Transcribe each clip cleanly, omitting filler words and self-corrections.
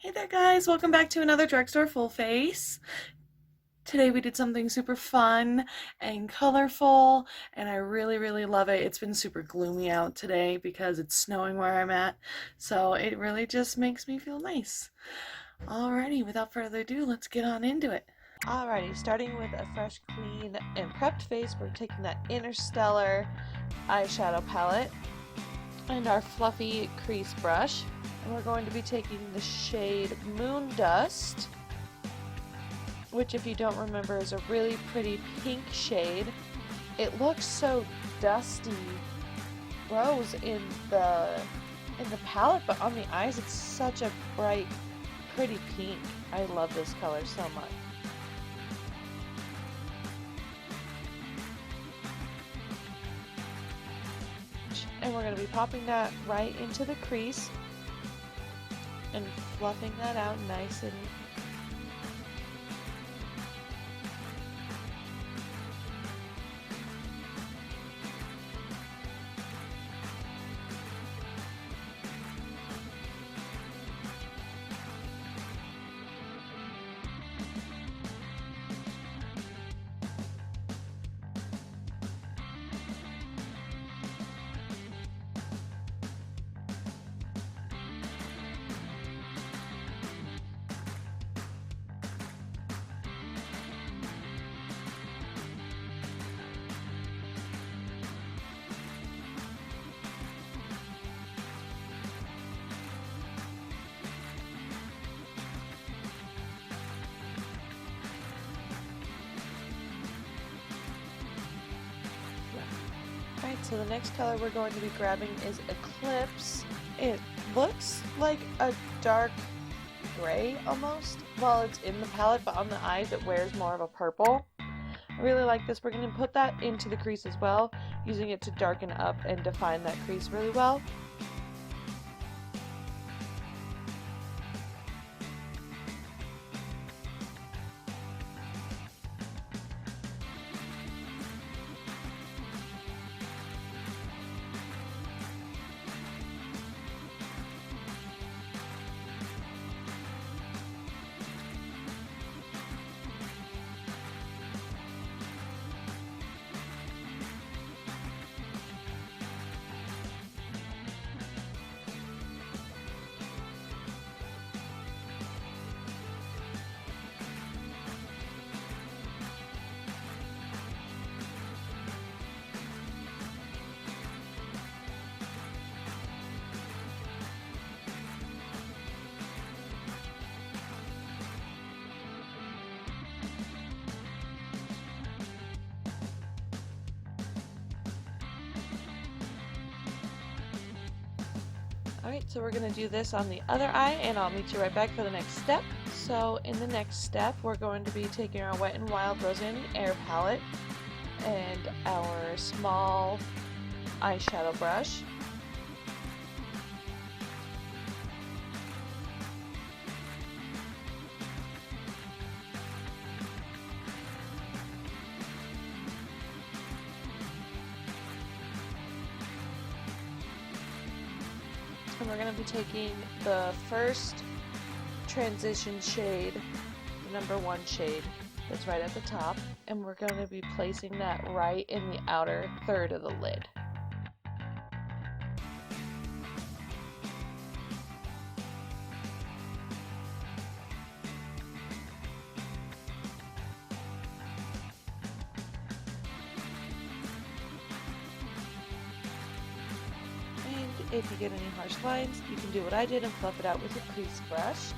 Hey there guys, welcome back to another Drugstore Full Face. Today we did something super fun and colorful and I really love it. It's been super gloomy out today because it's snowing where I'm at, so it really just makes me feel nice. Alrighty, without further ado, let's get on into it. Alrighty, starting with a fresh, clean, and prepped face, we're taking that Interstellar eyeshadow palette and our fluffy crease brush, and we're going to be taking the shade Moon Dust, which, if you don't remember, is a really pretty pink shade. It looks so dusty rose in the palette, but on the eyes it's such a bright, pretty pink. I love this color so much. And we're going to be popping that right into the crease and fluffing that out nice and Alright, so the next color we're going to be grabbing is Eclipse. It looks like a dark gray almost while it's in the palette, but on the eyes it wears more of a purple. I really like this. We're going to put that into the crease as well, using it to darken up and define that crease really well. Alright, so we're going to do this on the other eye, and I'll meet you right back for the next step. So in the next step, we're going to be taking our Wet n Wild Roseanne Air palette and our small eyeshadow brush. And we're going to be taking the first transition shade, the number 1 shade that's right at the top, and we're going to be placing that right in the outer third of the lid. If you get any harsh lines, you can do what I did and fluff it out with a crease brush.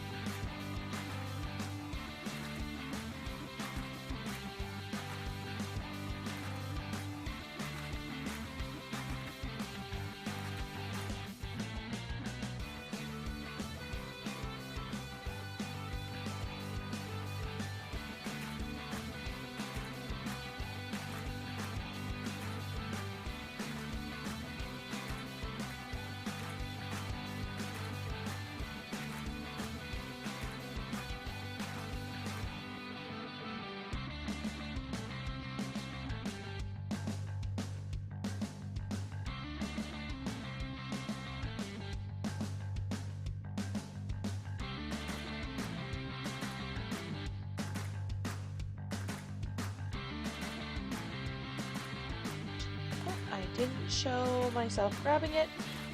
didn't show myself grabbing it,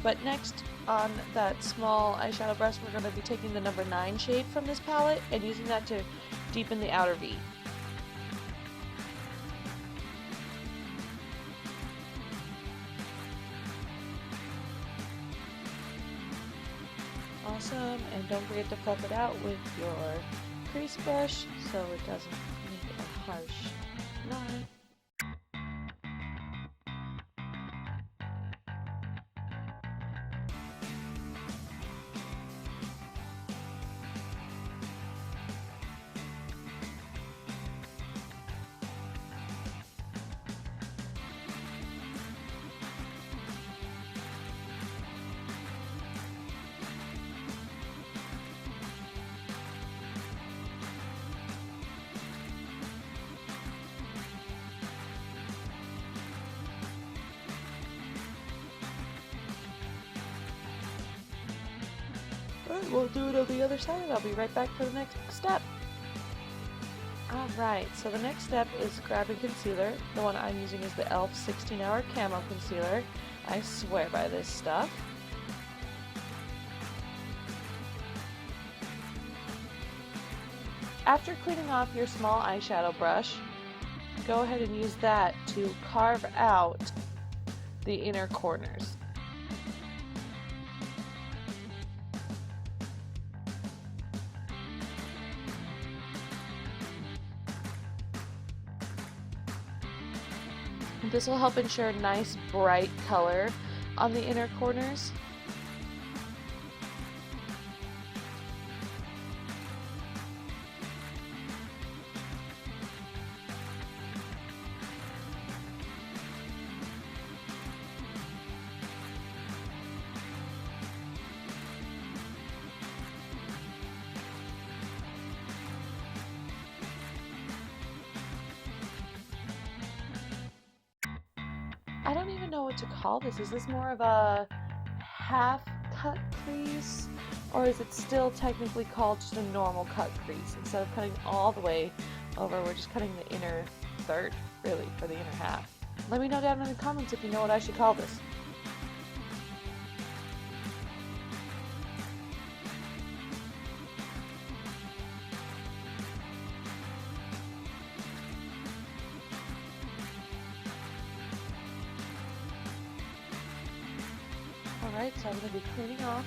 but next on that small eyeshadow brush, we're going to be taking the number 9 shade from this palette and using that to deepen the outer V. Awesome, and don't forget to fluff it out with your crease brush so it doesn't make a harsh line. Alright, we'll do it on the other side. I'll be right back for the next step. Alright, so the next step is grabbing concealer. The one I'm using is the e.l.f. 16-Hour Camo Concealer. I swear by this stuff. After cleaning off your small eyeshadow brush, go ahead and use that to carve out the inner corners. This will help ensure nice bright color on the inner corners. I don't even know what to call this. Is this more of a half cut crease, or is it still technically called just a normal cut crease? Instead of cutting all the way over, we're just cutting the inner third, really, for the inner half. Let me know down in the comments if you know what I should call this. Alright, so I'm going to be cleaning off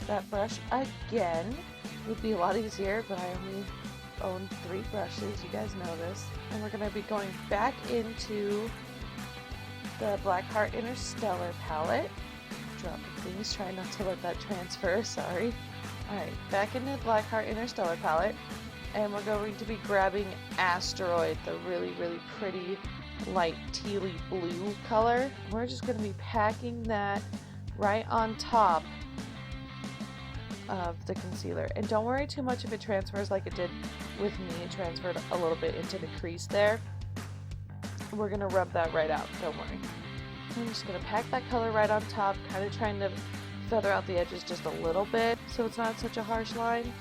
that brush again. It would be a lot easier, but I only own 3 brushes. You guys know this. And we're going to be going back into the Blackheart Interstellar palette. Dropping things, trying not to let that transfer, sorry. Alright, back into the Blackheart Interstellar palette. And we're going to be grabbing Asteroid, the really, really pretty light tealy blue color. We're just going to be packing that right on top of the concealer. And don't worry too much if it transfers like it did with me. It transferred a little bit into the crease there. We're going to rub that right out, don't worry. I'm just going to pack that color right on top, kind of trying to feather out the edges just a little bit so it's not such a harsh line.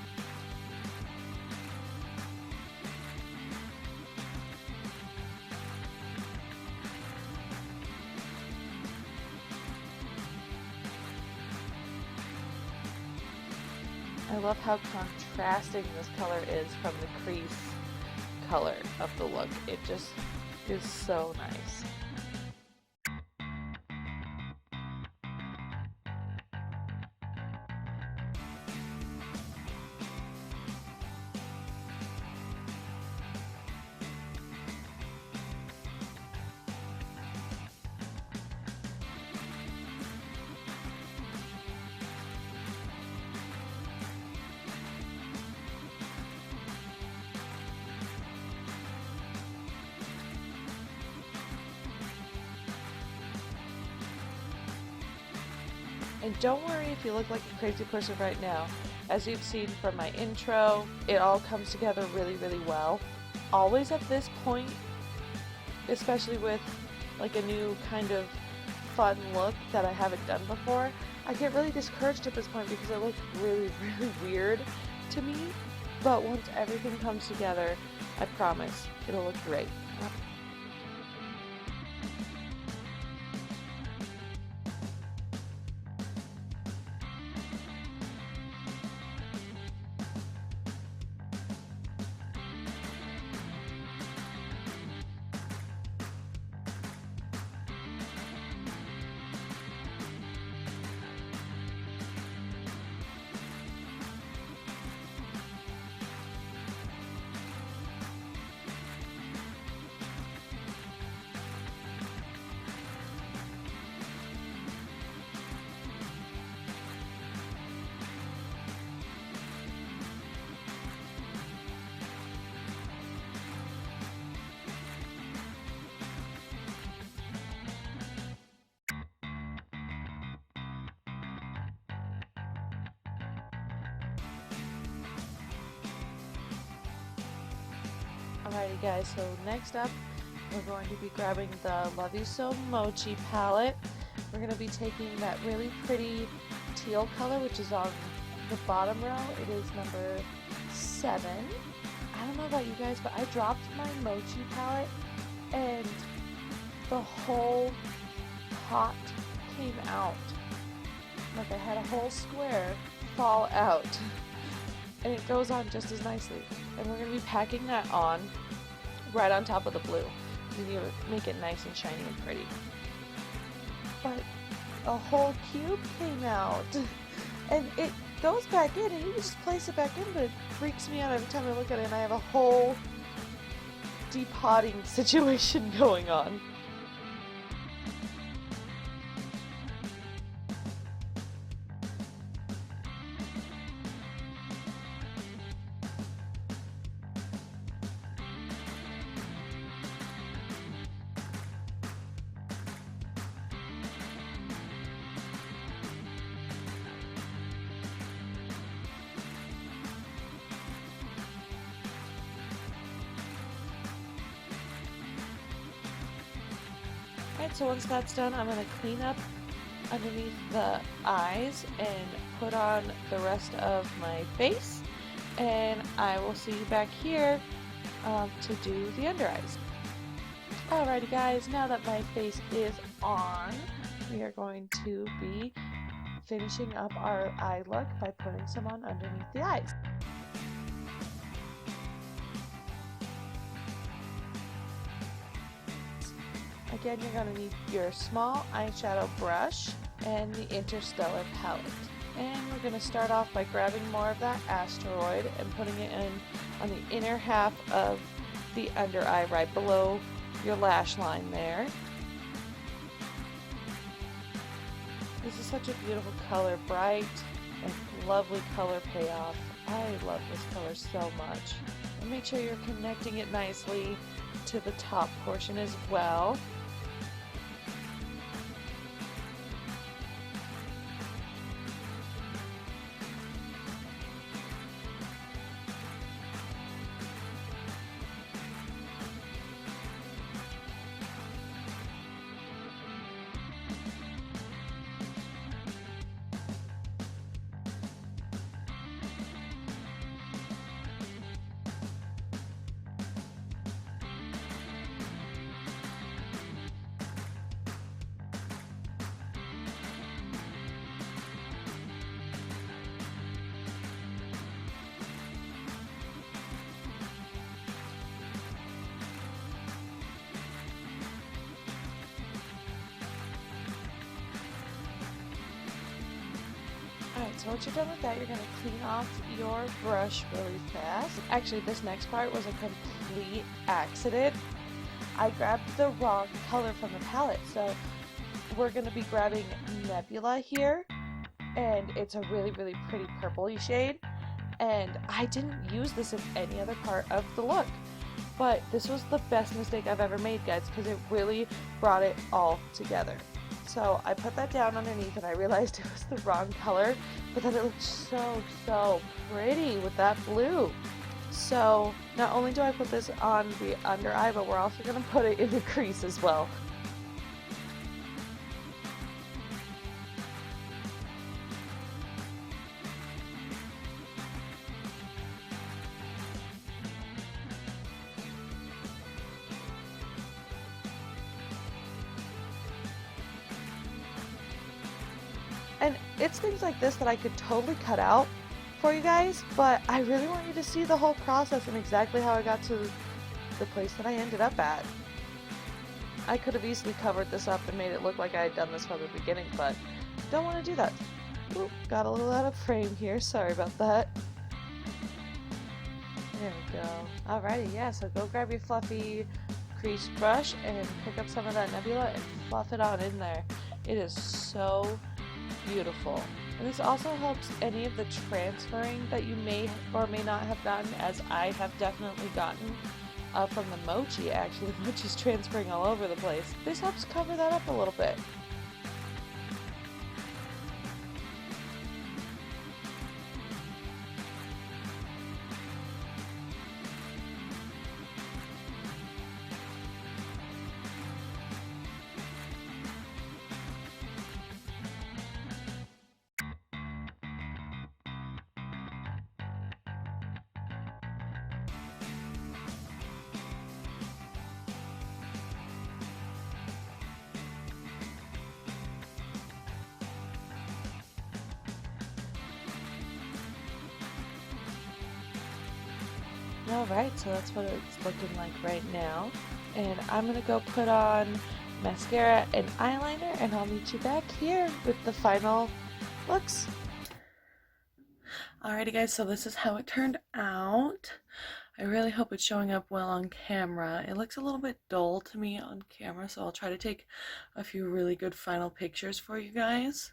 I love how contrasting this color is from the crease color of the look. It just is so nice. And don't worry if you look like a crazy person right now. As you've seen from my intro, it all comes together really, really well. Always at this point, especially with like a new kind of fun look that I haven't done before, I get really discouraged at this point because it looks really, really weird to me. But once everything comes together, I promise it'll look great. Alrighty guys, so next up we're going to be grabbing the Love You So Mochi palette. We're going to be taking that really pretty teal color, which is on the bottom row. It is number 7. I don't know about you guys, but I dropped my Mochi palette and the whole pot came out. Like I had a whole square fall out. And it goes on just as nicely. And we're going to be packing that on right on top of the blue. You make it nice and shiny and pretty. But a whole cube came out. And it goes back in and you can just place it back in, but it freaks me out every time I look at it and I have a whole depotting situation going on. Alright, so once that's done, I'm going to clean up underneath the eyes and put on the rest of my face, and I will see you back here to do the under eyes. Alrighty guys, now that my face is on, we are going to be finishing up our eye look by putting some on underneath the eyes. Again, you're going to need your small eyeshadow brush and the Interstellar palette. And we're going to start off by grabbing more of that asteroid and putting it in on the inner half of the under eye, right below your lash line there. This is such a beautiful color, bright and lovely color payoff. I love this color so much. And make sure you're connecting it nicely to the top portion as well. Alright, so once you're done with that, you're going to clean off your brush really fast. Actually, this next part was a complete accident. I grabbed the wrong color from the palette, so we're going to be grabbing Nebula here, and it's a really, really pretty purpley shade, and I didn't use this in any other part of the look. But this was the best mistake I've ever made, guys, because it really brought it all together. So I put that down underneath and I realized it was the wrong color, but then it looked so pretty with that blue. So not only do I put this on the under eye, but we're also going to put it in the crease as well. And it's things like this that I could totally cut out for you guys, but I really want you to see the whole process and exactly how I got to the place that I ended up at. I could have easily covered this up and made it look like I had done this from the beginning, but don't want to do that. Oop, got a little out of frame here, sorry about that. There we go. Alrighty, yeah, so go grab your fluffy crease brush and pick up some of that Nebula and fluff it on in there. It is so beautiful. And this also helps any of the transferring that you may or may not have gotten, as I have definitely gotten from the Mochi. Actually, the Mochi's transferring all over the place. This helps cover that up a little bit. Alright, so that's what it's looking like right now. And I'm gonna go put on mascara and eyeliner, and I'll meet you back here with the final looks. Alrighty guys, so this is how it turned out. I really hope it's showing up well on camera. It looks a little bit dull to me on camera, so I'll try to take a few really good final pictures for you guys.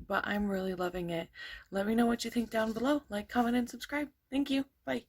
But I'm really loving it. Let me know what you think down below. Like, comment, and subscribe. Thank you. Bye.